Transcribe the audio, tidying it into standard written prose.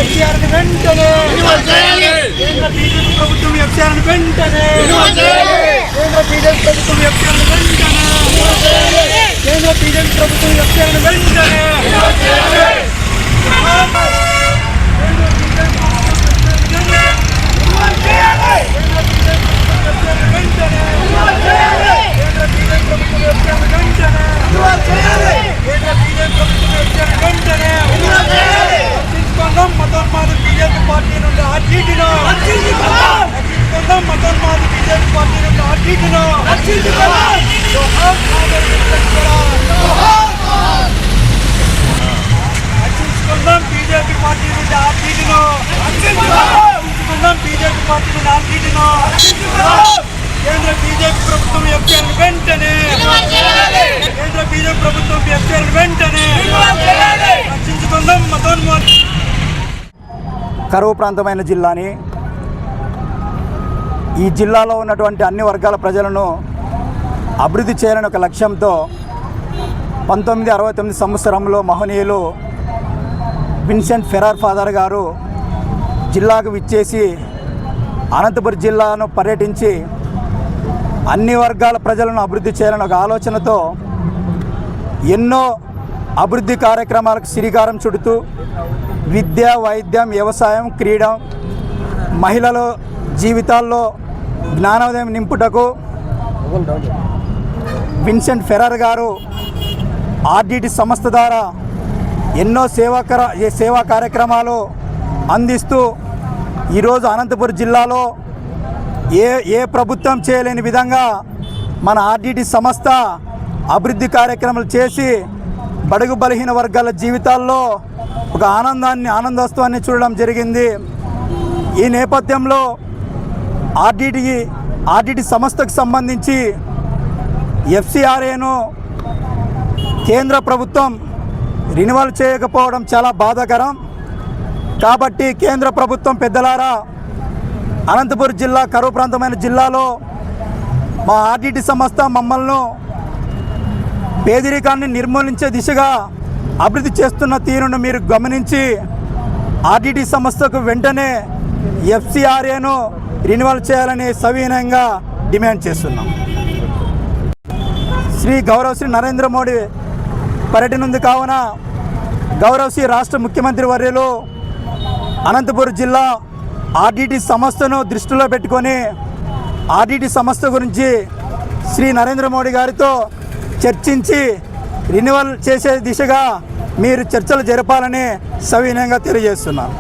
ఎఫ్సీఆర్ని వెంటనే కేంద్ర బీజేపీ ప్రభుత్వం ఎఫ్సీఆర్ని వెంటనే కేంద్ర బీజేపీ ప్రభుత్వం ఎఫ్సీఆర్ని వెంటనే కేంద్ర బీజేపీ ప్రభుత్వం ఎఫ్సీఆర్ని వెంటనే మతోన్మాద బీజేపీ పార్టీ నుండి ఆర్టీటీను మతోన్మాద బీజేపీ పార్టీ నుండి ఆర్టీటీను రక్షించుకుందాం బీజేపీ పార్టీ నుండి ఆర్టీటీను బీజేపీ పార్టీ నుండి ఆర్టీటీను కేంద్ర బీజేపీ ప్రభుత్వం ఎఫ్సీఆర్ని వెంటనే కేంద్ర బీజేపీ ప్రభుత్వం ఎఫ్సీఆర్ని వెంటనే రక్షించుకుందాం మతోన్మాద. కరువు ప్రాంతమైన జిల్లాని, ఈ జిల్లాలో ఉన్నటువంటి అన్ని వర్గాల ప్రజలను అభివృద్ధి చేయాలని ఒక లక్ష్యంతో 1969 సంవత్సరంలో మహనీయులు విన్సెంట్ ఫెరార్ ఫాదర్ గారు జిల్లాకు విచ్చేసి అనంతపురం జిల్లాను పర్యటించి అన్ని వర్గాల ప్రజలను అభివృద్ధి చేయాలని ఒక ఆలోచనతో ఎన్నో అభివృద్ధి కార్యక్రమాలకు శ్రీకారం చుడుతూ విద్య, వైద్యం, వ్యవసాయం, క్రీడ, మహిళల జీవితాల్లో జ్ఞానోదయం నింపుటకు విన్సెంట్ ఫెరార్ గారు ఆర్డిటి సంస్థ ద్వారా ఎన్నో సేవా కార్యక్రమాలు అందిస్తూ ఈరోజు అనంతపురం జిల్లాలో ఏ ప్రభుత్వం చేయలేని విధంగా మన ఆర్డిటి సంస్థ అభివృద్ధి కార్యక్రమాలు చేసి బడుగు బలహీన వర్గాల జీవితాల్లో ఒక ఆనందోత్సవాన్ని చూడడం జరిగింది. ఈ నేపథ్యంలో ఆర్డిటి సంస్థకు సంబంధించి ఎఫ్సీఆర్ఏను కేంద్ర ప్రభుత్వం రెన్యువల్ చేయకపోవడం చాలా బాధాకరం. కాబట్టి కేంద్ర ప్రభుత్వం పెద్దలారా, అనంతపురం జిల్లా కరువు ప్రాంతమైన జిల్లాలో మా ఆర్డిటి సంస్థ మమ్మల్ని పేదరికాన్ని నిర్మూలించే దిశగా అభివృద్ధి చేస్తున్న తీరును మీరు గమనించి ఆర్డిటి సంస్థకు వెంటనే ఎఫ్సీఆర్ఏను రెన్యువల్ చేయాలని సవినయంగా డిమాండ్ చేస్తున్నాం. శ్రీ నరేంద్ర మోడీ పర్యటన ఉంది కావున గౌరవశ్రీ రాష్ట్ర ముఖ్యమంత్రి వర్యులు అనంతపురం జిల్లా ఆర్డిటి సంస్థను దృష్టిలో పెట్టుకొని ఆర్డిటి సంస్థ గురించి శ్రీ నరేంద్ర మోడీ గారితో చర్చించి రెన్యువల్ చేసే దిశగా మీరు చర్చలు జరపాలని సవినయంగా తెలియజేస్తున్నాను.